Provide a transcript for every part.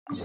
Dad,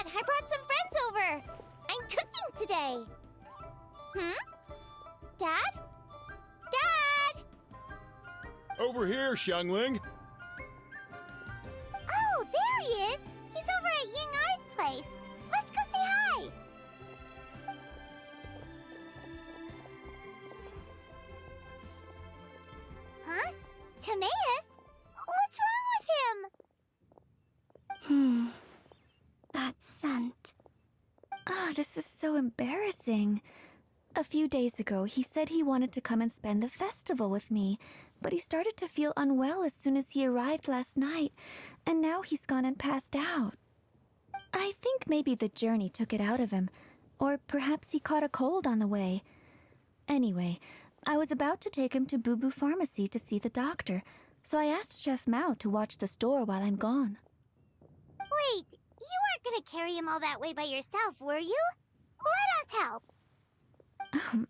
I brought some friends over. I'm cooking today. Dad? Dad! Over here, Xiangling. Oh, there he is. He's over at Ying-Ar's place. Let's go say hi. Huh? Timaeus? What's wrong with him? That scent. Oh, this is so embarrassing. A few days ago, he said he wanted to come and spend the festival with me, but he started to feel unwell as soon as he arrived last night, and now he's gone and passed out. I think maybe the journey took it out of him, or perhaps he caught a cold on the way. Anyway, I was about to take him to Boo Boo Pharmacy to see the doctor, so I asked Chef Mao to watch the store while I'm gone. Wait, you weren't gonna carry him all that way by yourself, were you? Let us help.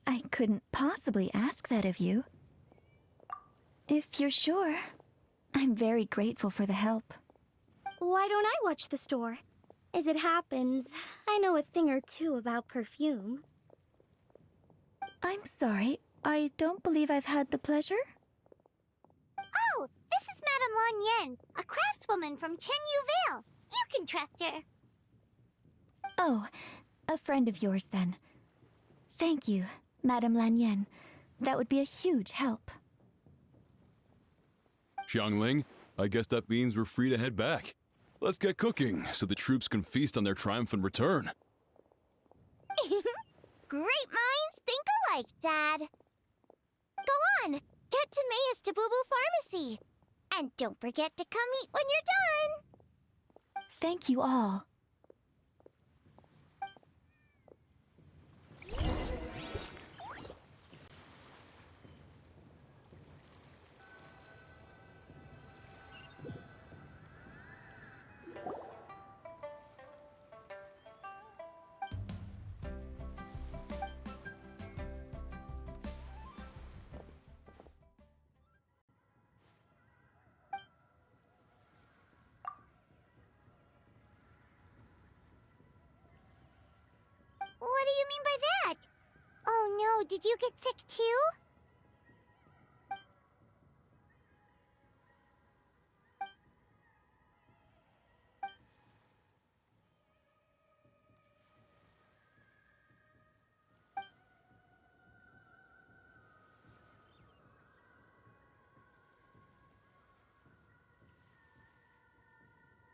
I couldn't possibly ask that of you. If you're sure, I'm very grateful for the help. Why don't I watch the store? As it happens, I know a thing or two about perfume. I'm sorry, I don't believe I've had the pleasure. Oh, this is Madame Lan Yen, a craftswoman from Chenyu Vale. You can trust her. Oh, a friend of yours then. Thank you, Madame Lan Yen. That would be a huge help. Xiangling, I guess that means we're free to head back. Let's get cooking so the troops can feast on their triumphant return. Great minds think alike, Dad. Go on, get Timaeus to Boo Boo Pharmacy. And don't forget to come eat when you're done. Thank you all. What do you mean by that? Oh no, did you get sick too?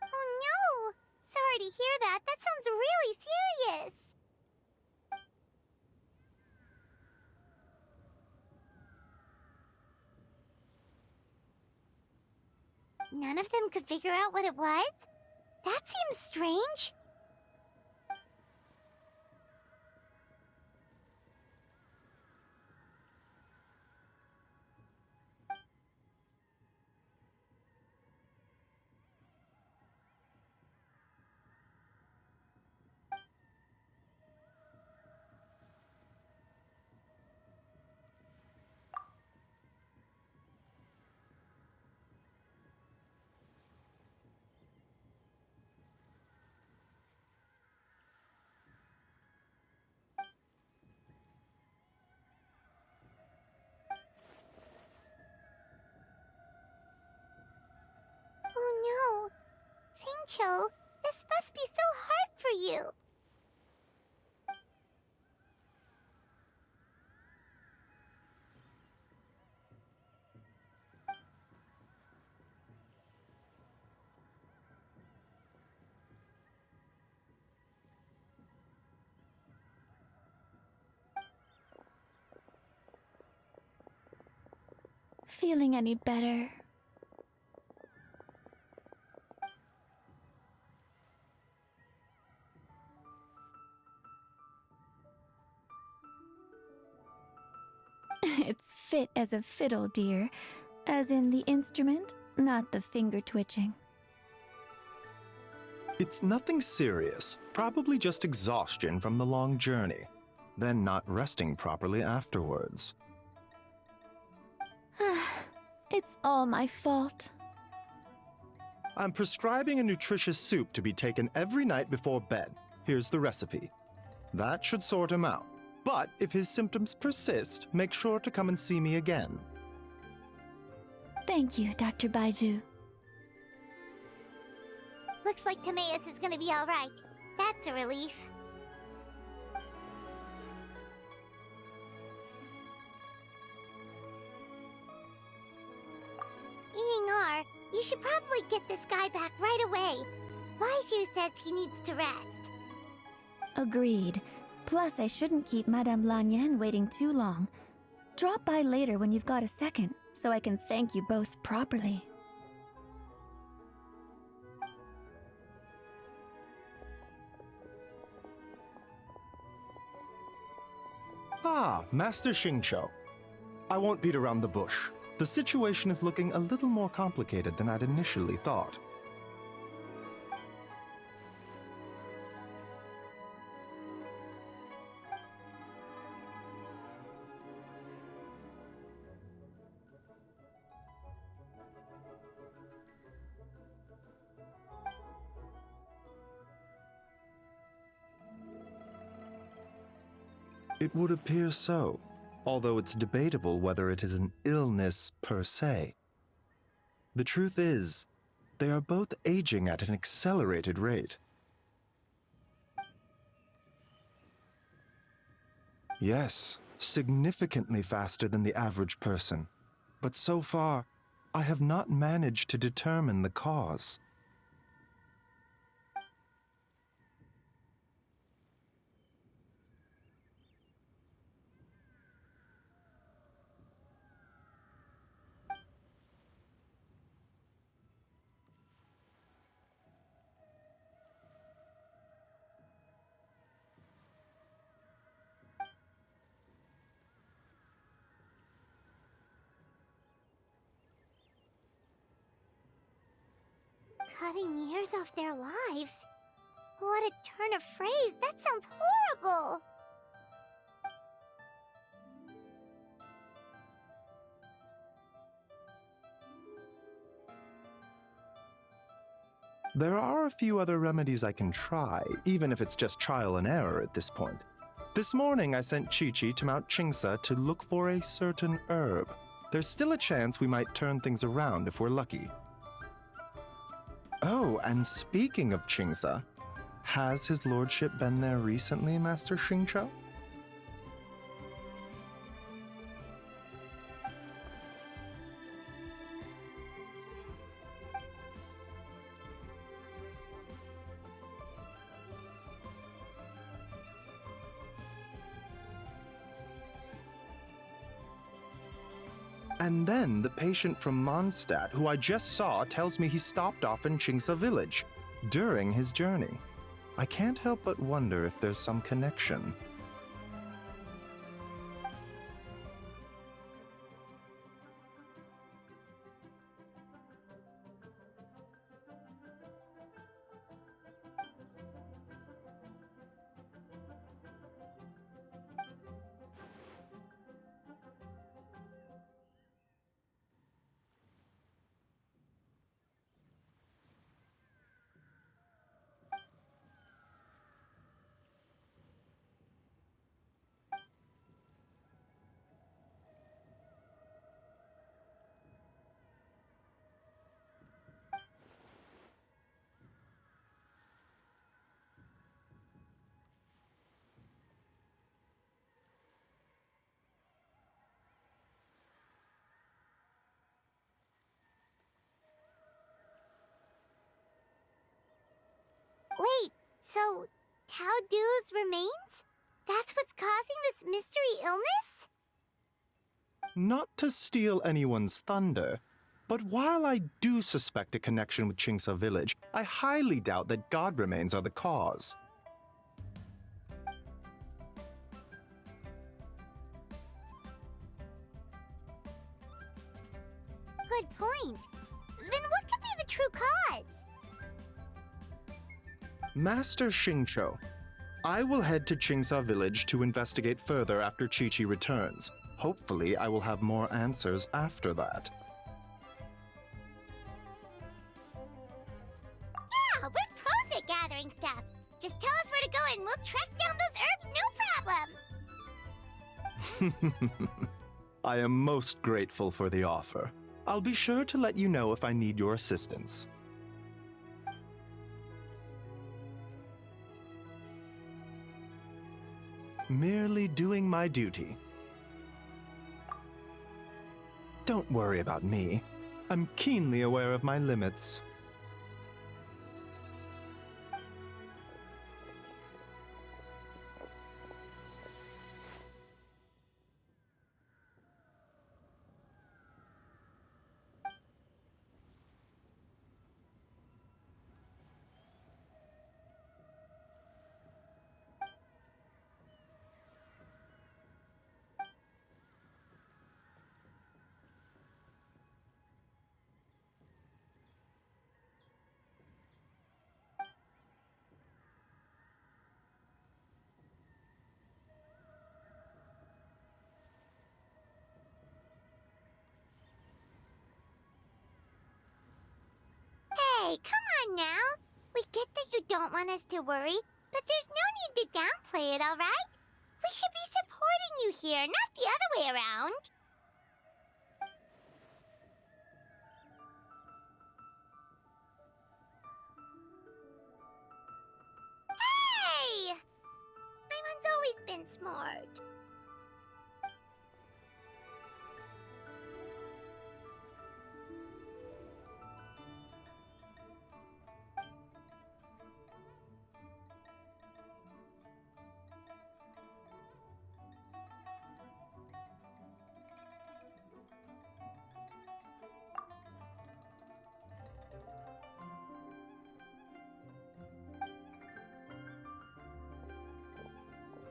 Oh no! Sorry to hear that. That sounds really serious. None of them could figure out what it was? That seems strange. Oh no. Singcho, this must be so hard for you. feeling any better. It's fit as a fiddle, dear. As in the instrument, not the finger twitching. It's nothing serious, probably just exhaustion from the long journey, then not resting properly afterwards. It's all my fault. I'm prescribing a nutritious soup to be taken every night before bed. Here's the recipe. That should sort him out. But if his symptoms persist, make sure to come and see me again. Thank you, Dr. Baiju. Looks like Timaeus is gonna be alright. That's a relief. Eeying-R, you should probably get this guy back right away. Baiju says he needs to rest. Agreed. Plus, I shouldn't keep Madame Lanyan waiting too long. Drop by later when you've got a second, so I can thank you both properly. Ah, Master Xingqiu. I won't beat around the bush. The situation is looking a little more complicated than I'd initially thought. It would appear so, although it's debatable whether it is an illness per se. The truth is, they are both aging at an accelerated rate. Yes, significantly faster than the average person. But so far, I have not managed to determine the cause. Cutting years off their lives? What a turn of phrase! That sounds horrible! There are a few other remedies I can try, even if it's just trial and error at this point. This morning I sent Chi-Chi to Mount Qingsa to look for a certain herb. There's still a chance we might turn things around if we're lucky. Oh, and speaking of Qingsa, has his lordship been there recently, Master Xingqiu? And then the patient from Mondstadt, who I just saw, tells me he stopped off in Qingsa village during his journey. I can't help but wonder if there's some connection. Wait, so Tao Du's remains? That's what's causing this mystery illness? Not to steal anyone's thunder, but while I do suspect a connection with Chingsa village, I highly doubt that god remains are the cause. Good point. Then what could be the true cause? Master Xingqiu, I will head to Chingsa village to investigate further after Chi-Chi returns. Hopefully, I will have more answers after that. Yeah, we're pros at gathering stuff. Just tell us where to go and we'll track down those herbs, no problem. I am most grateful for the offer. I'll be sure to let you know if I need your assistance. Merely doing my duty. Don't worry about me. I'm keenly aware of my limits. Hey, come on now. We get that you don't want us to worry, but there's no need to downplay it, all right? We should be supporting you here, not the other way around. Hey! Paimon's always been smart.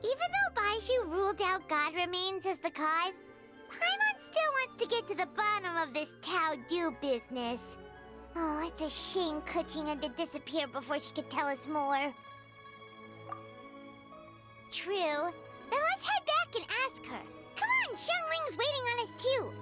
Even though Baizhu ruled out God remains as the cause, Paimon still wants to get to the bottom of this Tao Du business. Oh, it's a shame Kuching had to disappear before she could tell us more. True. Then let's head back and ask her. Come on, Xiangling's waiting on us too.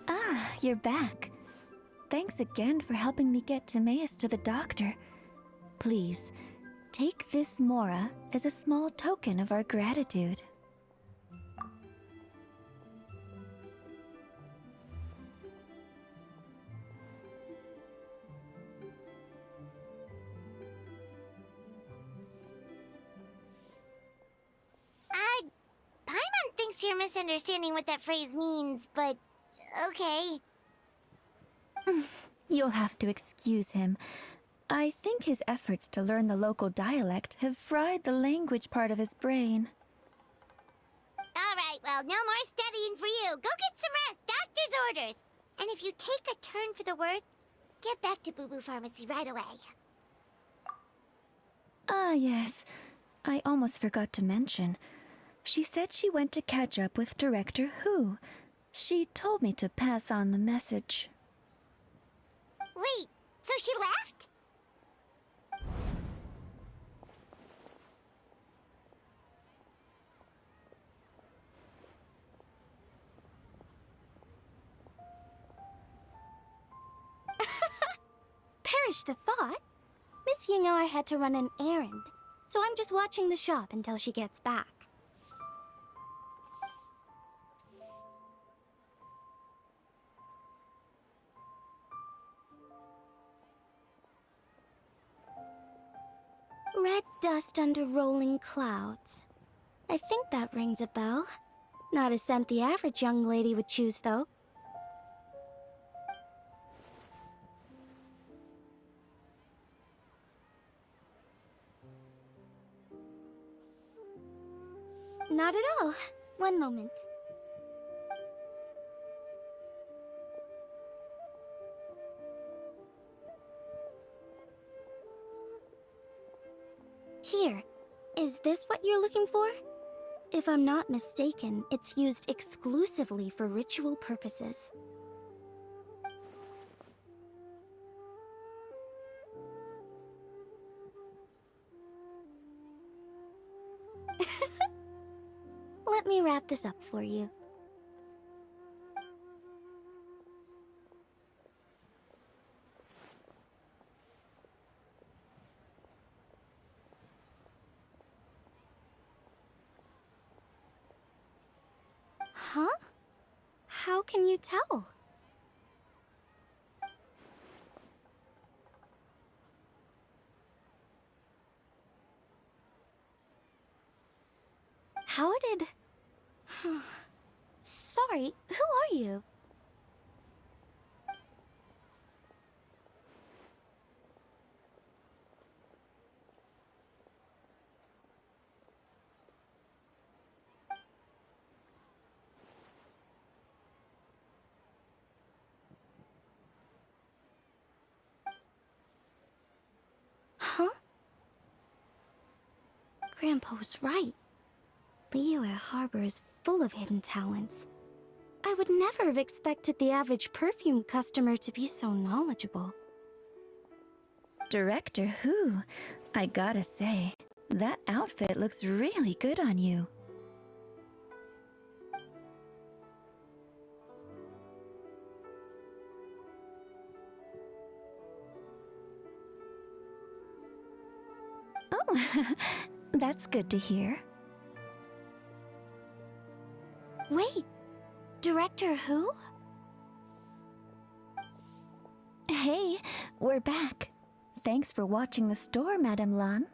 Ah, you're back. Thanks again for helping me get Timaeus to the doctor. Please, take this Mora as a small token of our gratitude. Paimon thinks you're misunderstanding what that phrase means, but okay. You'll have to excuse him. I think his efforts to learn the local dialect have fried the language part of his brain. Alright, well, no more studying for you. Go get some rest, doctor's orders. And if you take a turn for the worse, get back to Boo Boo Pharmacy right away. Ah, yes. I almost forgot to mention. She said she went to catch up with Director Who. She told me to pass on the message. Wait, so she left? Perish the thought. Miss Yingo I had to run an errand, so I'm just watching the shop until she gets back. Red dust under rolling clouds. I think that rings a bell. Not a scent the average young lady would choose, though. Not at all. One moment. Here. Is this what you're looking for? If I'm not mistaken, it's used exclusively for ritual purposes. Let me wrap this up for you. Huh? How can you tell? How did... Sorry, who are you? Huh? Grandpa was right. Liyue Harbor is full of hidden talents. I would never have expected the average perfume customer to be so knowledgeable. Director Who? I gotta say, that outfit looks really good on you. Oh, that's good to hear. Wait, Director Who? Hey, we're back. Thanks for watching the store, Madame Lan.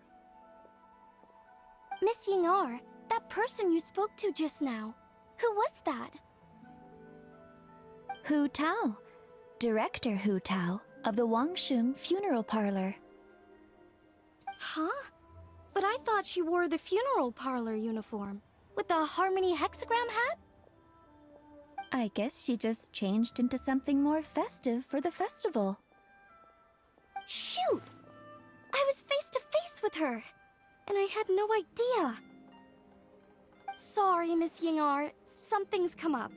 Miss Yingar, that person you spoke to just now. Who was that? Hu Tao, Director Hu Tao of the Wangsheng Funeral Parlor. Huh? But I thought she wore the funeral parlor uniform, with the Harmony hexagram hat? I guess she just changed into something more festive for the festival. Shoot! I was face to face with her, and I had no idea. Sorry, Miss Yingar. Something's come up.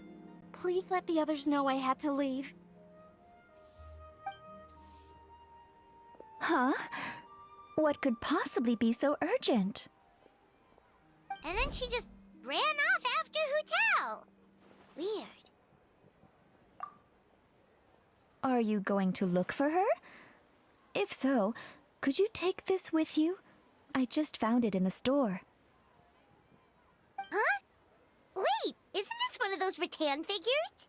Please let the others know I had to leave. Huh? What could possibly be so urgent? And then she just ran off after Hu Tao. Weird. Are you going to look for her? If so, could you take this with you? I just found it in the store. Huh? Wait, isn't this one of those rattan figures?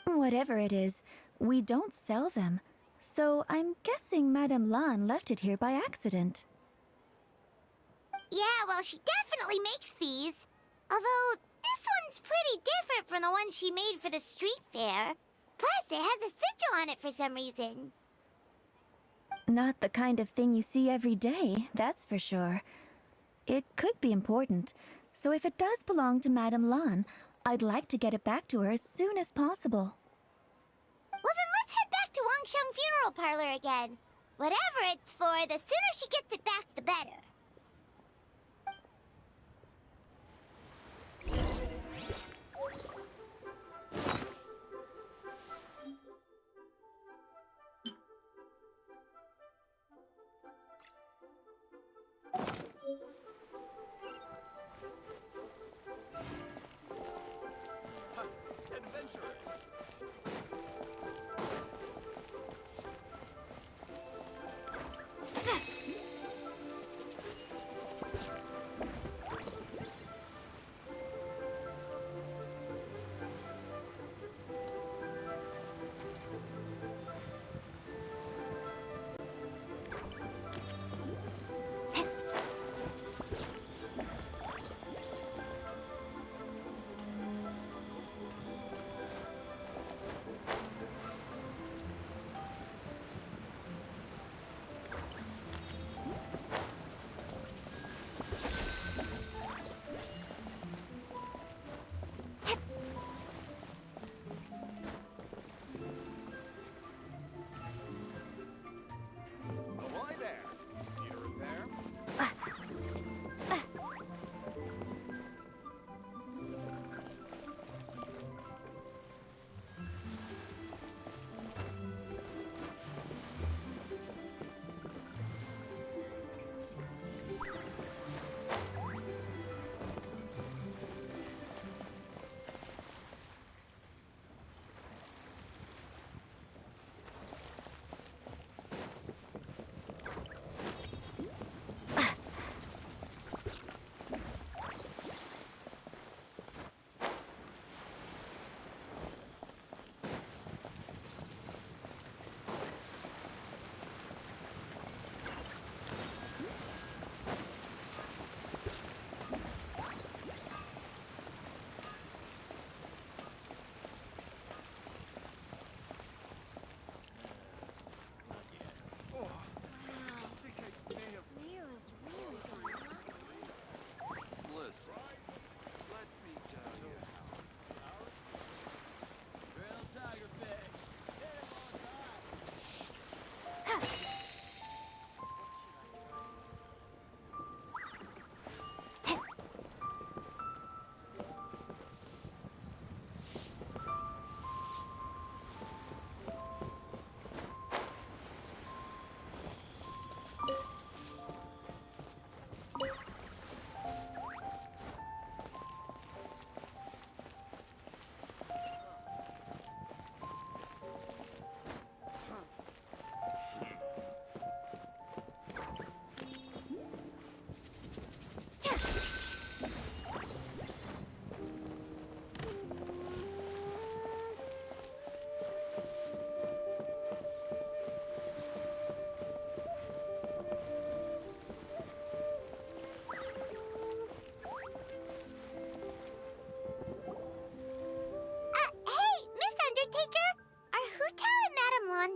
Whatever it is, we don't sell them. So I'm guessing Madame Lan left it here by accident. Yeah, well, she definitely makes these. Although, this one's pretty different from the one she made for the street fair. Plus, it has a sigil on it for some reason. Not the kind of thing you see every day, that's for sure. It could be important, so if it does belong to Madame Lan, I'd like to get it back to her as soon as possible. Well, then let's head back to Wangsheng Funeral Parlor again. Whatever it's for, the sooner she gets it back, the better.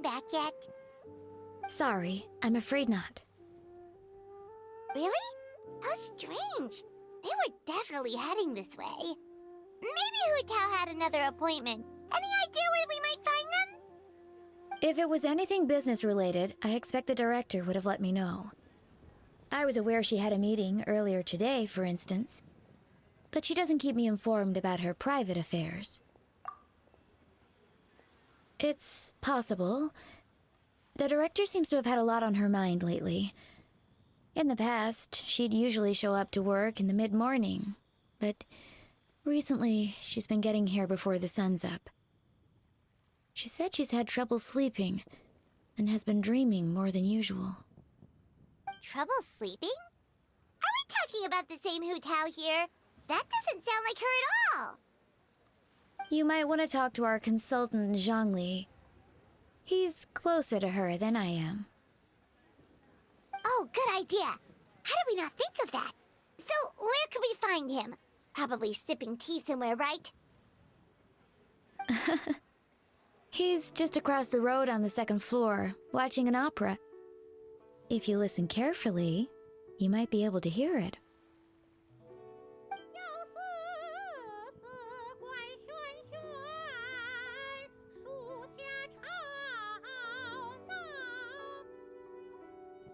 Back yet? Sorry, I'm afraid not. Really? How strange. They were definitely heading this way. Maybe Hu Tao had another appointment. Any idea where we might find them? If it was anything business related, I expect the director would have let me know. I was aware she had a meeting earlier today, for instance. But she doesn't keep me informed about her private affairs. It's possible. The director seems to have had a lot on her mind lately. In the past, she'd usually show up to work in the mid-morning, but recently she's been getting here before the sun's up. She said she's had trouble sleeping and has been dreaming more than usual. Trouble sleeping? Are we talking about the same Hu Tao here? That doesn't sound like her at all. You might want to talk to our consultant, Zhongli. He's closer to her than I am. Oh, good idea. How did we not think of that? So, where could we find him? Probably sipping tea somewhere, right? He's just across the road on the second floor, watching an opera. If you listen carefully, you might be able to hear it.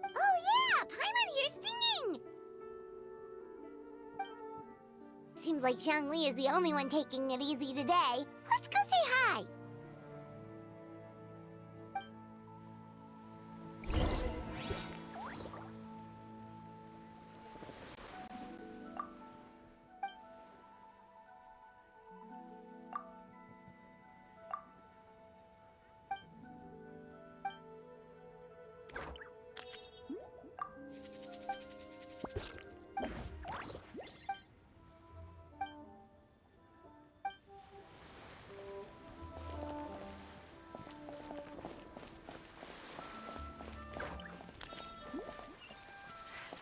Oh yeah, Paimon here's singing! Seems like Zhongli is the only one taking it easy today. Let's go say hi!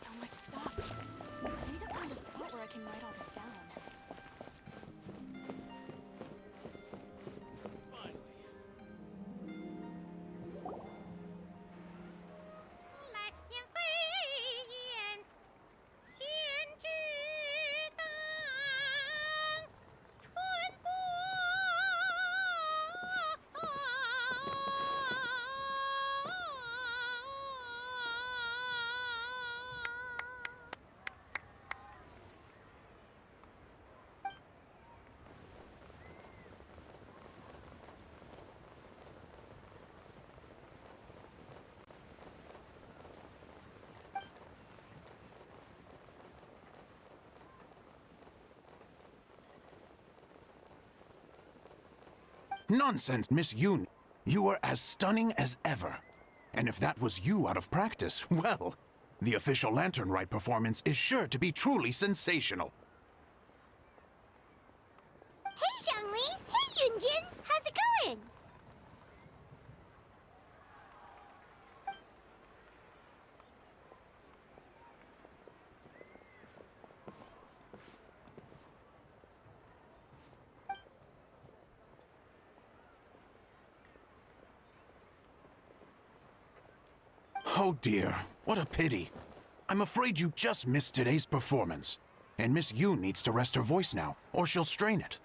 So much stuff. I need to find a spot where I can write all this down. Nonsense, Miss Yoon. You were as stunning as ever. And if that was you out of practice, well, the official Lantern Rite performance is sure to be truly sensational. Hey Zhongli! Hey Yunjin! How's it going? Oh dear, what a pity. I'm afraid you just missed today's performance. And Miss Yoon needs to rest her voice now, or she'll strain it.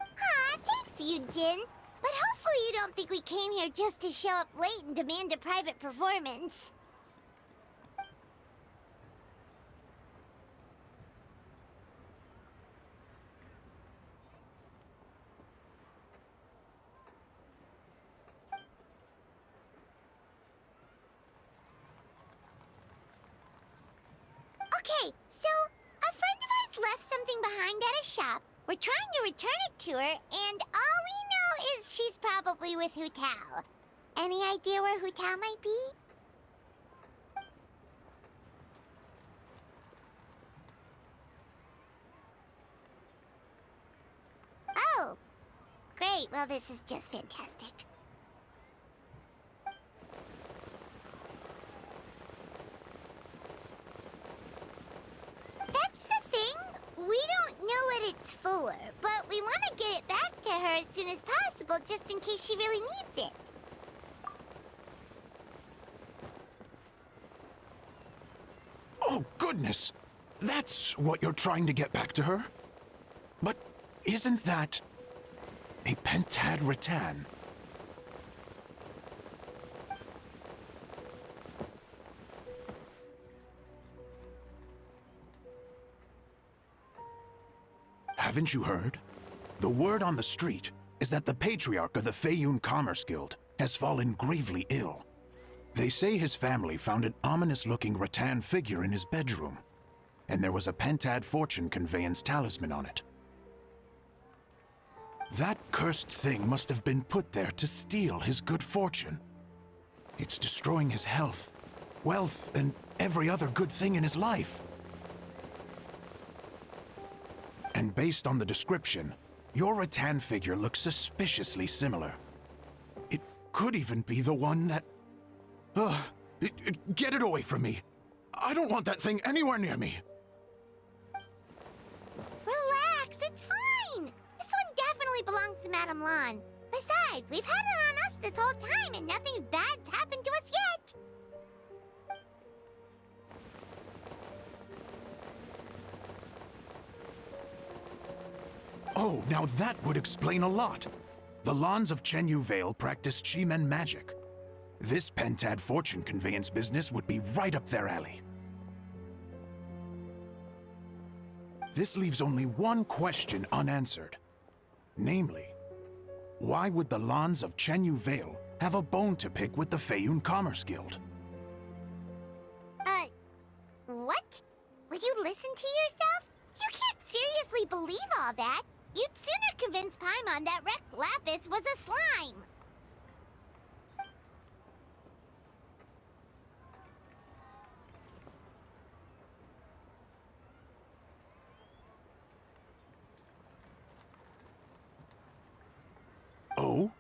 Aw, thanks Yunjin. But hopefully you don't think we came here just to show up late and demand a private performance. Okay, so a friend of ours left something behind at a shop. We're trying to return it to her, and all we know is she's probably with Hu Tao. Any idea where Hu Tao might be? Oh, great. Well, this is just fantastic. That's the thing. We don't know what it's for, but we want to get it back to her as soon as possible just in case she really needs it. Oh, goodness! That's what you're trying to get back to her? But isn't that a pentad rattan? Haven't you heard? The word on the street is that the patriarch of the Feiyun Commerce Guild has fallen gravely ill. They say his family found an ominous-looking rattan figure in his bedroom, and there was a pentad fortune conveyance talisman on it. That cursed thing must have been put there to steal his good fortune. It's destroying his health, wealth, and every other good thing in his life. And based on the description, your rattan figure looks suspiciously similar. It could even be the one that... Get it away from me! I don't want that thing anywhere near me! Relax, it's fine! This one definitely belongs to Madame Lan. Besides, we've had it on us this whole time and nothing bad's happened to us yet! Oh, now that would explain a lot. The Lans of Chenyu Vale practice Chi-Men magic. This pentad fortune conveyance business would be right up their alley. This leaves only one question unanswered. Namely, why would the Lans of Chenyu Vale have a bone to pick with the Feiyun Commerce Guild? What? Will you listen to yourself? You can't seriously believe all that. You'd sooner convince Paimon that Rex Lapis was a slime. Oh?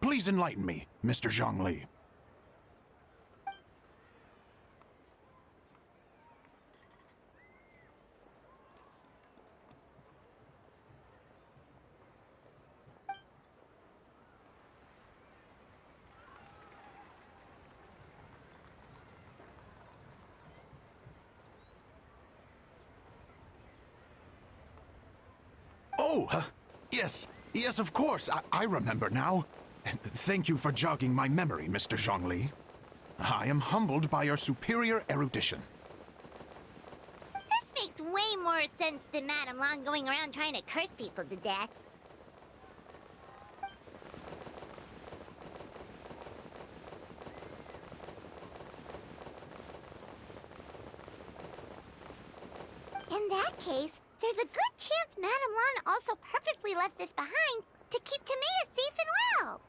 Please enlighten me, Mr. Zhongli. Oh, yes, of course. I remember now. Thank you for jogging my memory, Mr. Zhongli. I am humbled by your superior erudition. This makes way more sense than Madame Lan going around trying to curse people to death. In that case, there's a good chance Madame Lan also purposely left this behind to keep Timea safe and well.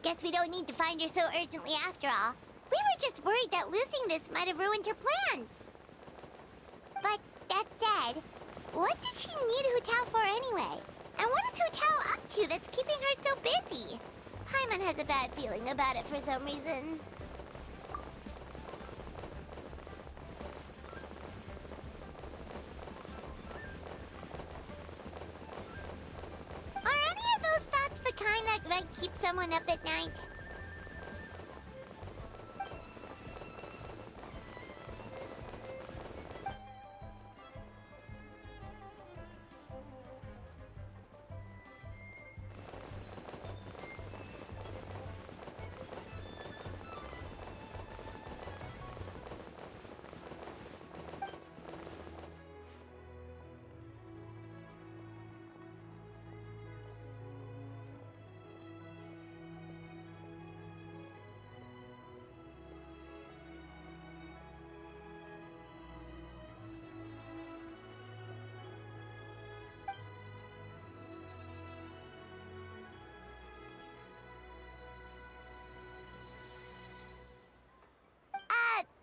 Guess we don't need to find her so urgently after all. We were just worried that losing this might have ruined her plans. But that said, what did she need Hu Tao for anyway? And what is Hu Tao up to that's keeping her so busy? Paimon has a bad feeling about it for some reason. Are any of those thoughts the kind that might keep someone up at night?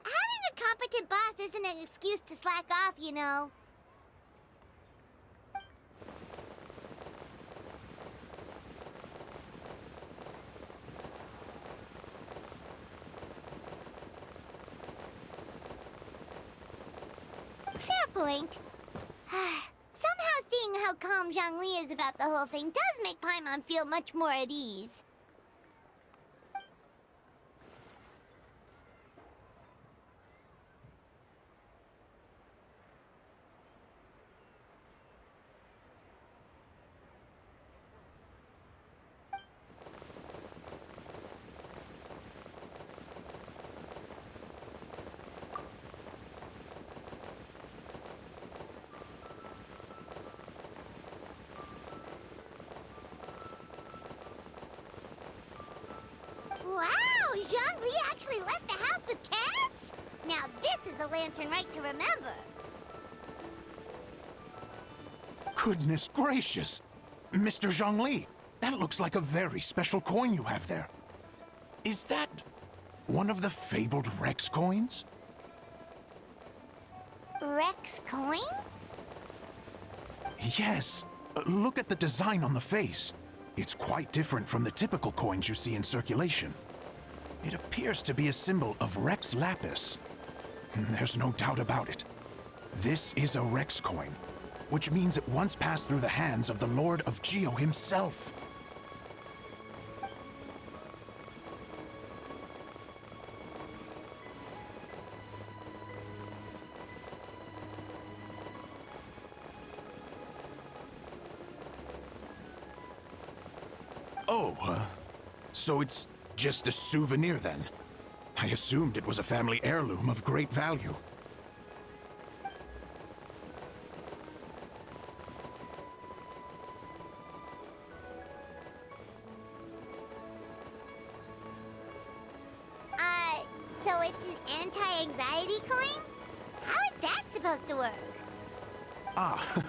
Having a competent boss isn't an excuse to slack off, you know. Fair point. Somehow seeing Seeing how calm Zhongli is about the whole thing does make Paimon feel much more at ease. Wow! Zhongli actually left the house with cash? Now this is a lantern right to remember. Goodness gracious! Mr. Zhongli, that looks like a very special coin you have there. Is that one of the fabled Rex coins? Rex coin? Yes. Look at the design on the face. It's quite different from the typical coins you see in circulation. It appears to be a symbol of Rex Lapis. There's no doubt about it. This is a Rex coin, which means it once passed through the hands of the Lord of Geo himself. Oh, so it's just a souvenir then? I assumed it was a family heirloom of great value. So it's an anti-anxiety coin? How is that supposed to work? Ah,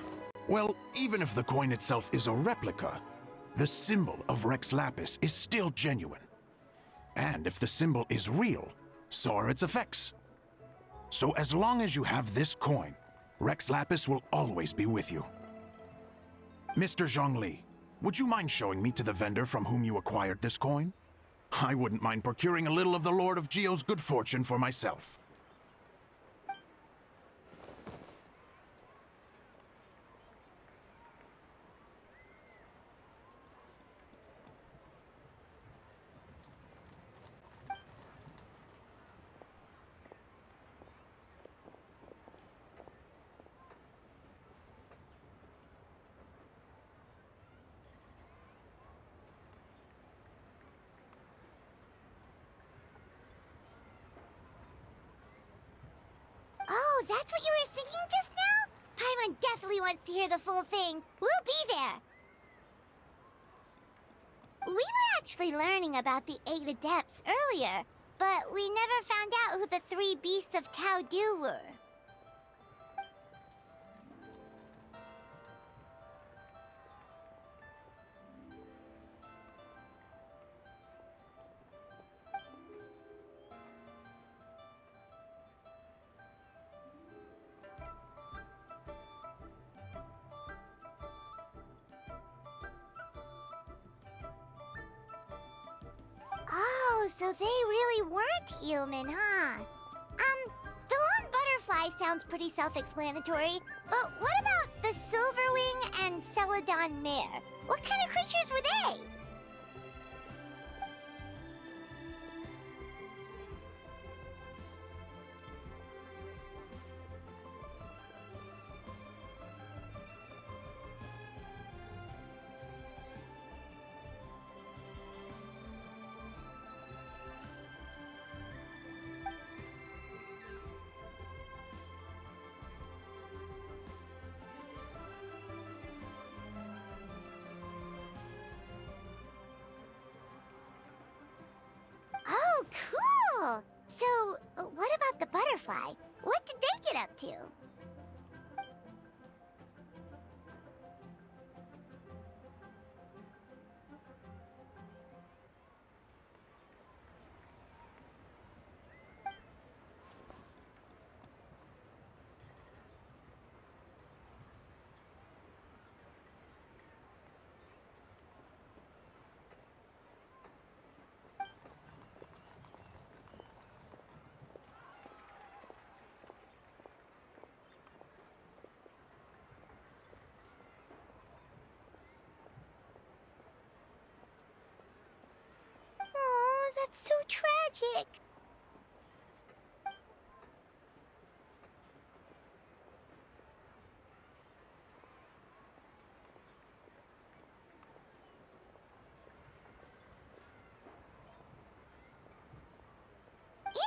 well, even if the coin itself is a replica, the symbol of Rex Lapis is still genuine. And if the symbol is real, so are its effects. So as long as you have this coin, Rex Lapis will always be with you. Mr. Zhongli, would you mind showing me to the vendor from whom you acquired this coin? I wouldn't mind procuring a little of the Lord of Geo's good fortune for myself. Oh, that's what you were singing just now? Paimon definitely wants to hear the full thing. We'll be there. We were actually learning about the 8 Adepts earlier, but we never found out who the 3 beasts of Tao Du were. Oh, so they really weren't human, huh? The lone butterfly sounds pretty self-explanatory, but what about the Silverwing and Celadon mare? What kind of creatures were they? Oh, cool! So, what about the butterfly? What did they get up to? It's so tragic.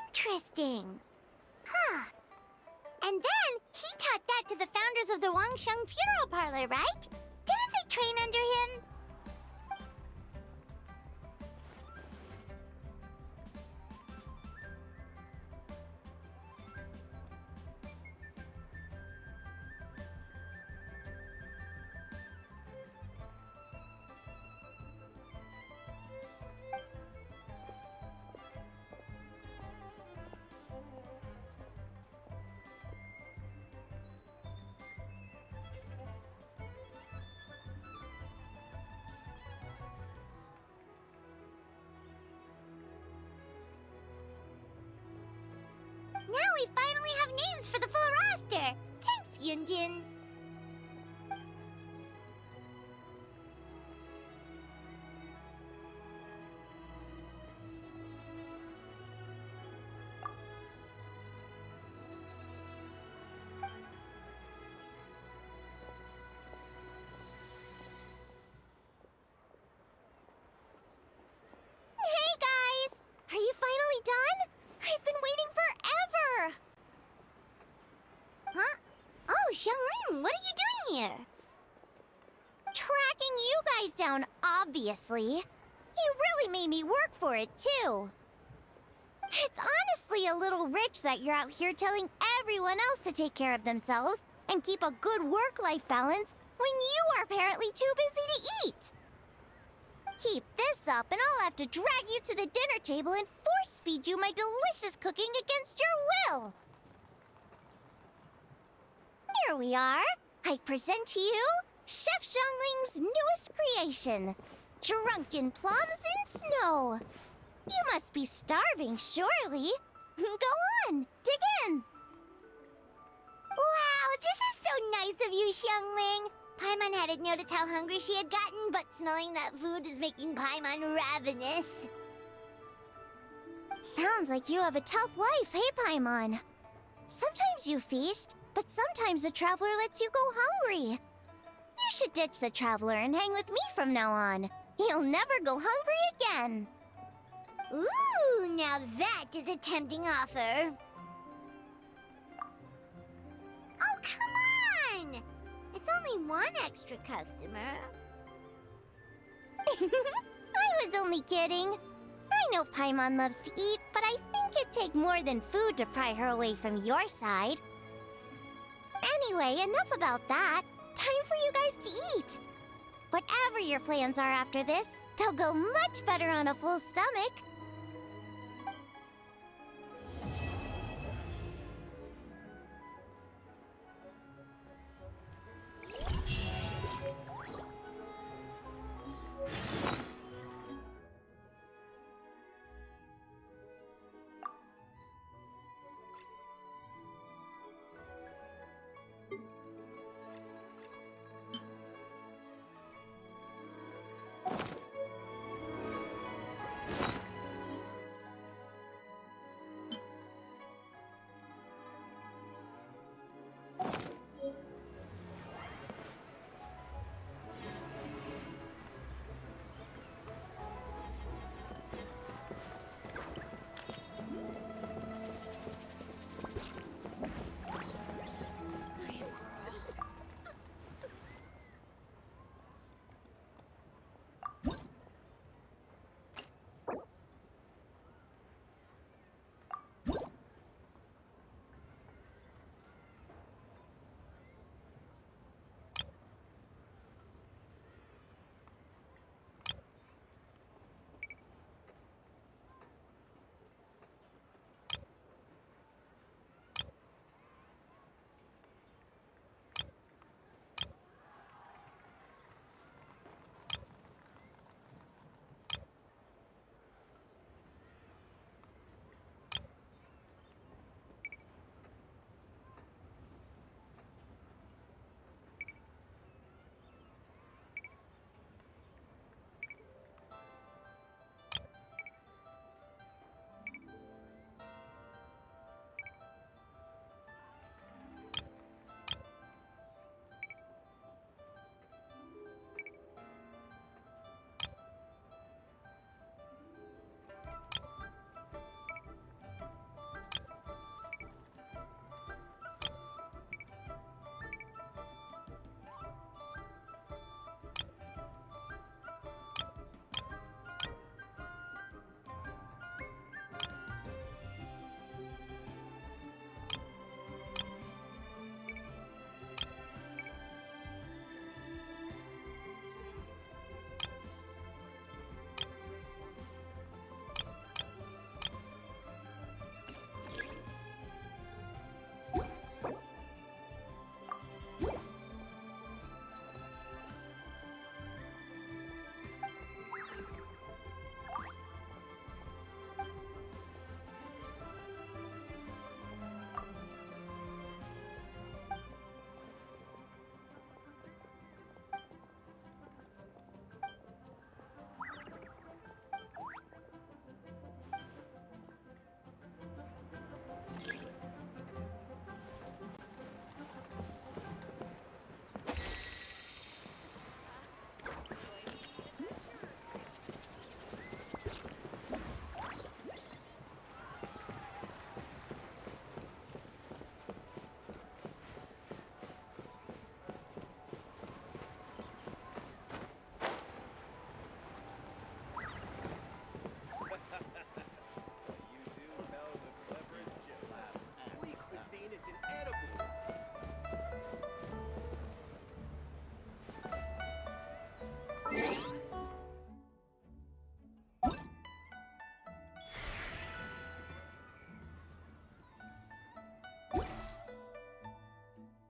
Interesting. Huh. And then he taught that to the founders of the Wangsheng Funeral Parlor, right? Didn't they train under him? Now we finally have names for the full roster! Thanks, Yunjin! Hey guys! Are you finally done? I've been waiting forever! Huh? Oh, Xiangling, what are you doing here? Tracking you guys down, obviously. You really made me work for it, too. It's honestly a little rich that you're out here telling everyone else to take care of themselves and keep a good work-life balance when you are apparently too busy to eat. Keep this up and I'll have to drag you to the dinner table and force-feed you my delicious cooking against your will. Here we are. I present to you Chef Xiangling's newest creation, Drunken Plums in Snow. You must be starving, surely. Go on, dig in. Wow, this is so nice of you, Xiangling. Paimon hadn't noticed how hungry she had gotten, but smelling that food is making Paimon ravenous. Sounds like you have a tough life, hey, Paimon? Sometimes you feast, but sometimes the traveler lets you go hungry. You should ditch the traveler and hang with me from now on. You'll never go hungry again. Ooh, now that is a tempting offer. Oh, come on! It's only one extra customer. I was only kidding. I know Paimon loves to eat, but I think it'd take more than food to pry her away from your side. Anyway, enough about that. Time for you guys to eat. Whatever your plans are after this, they'll go much better on a full stomach.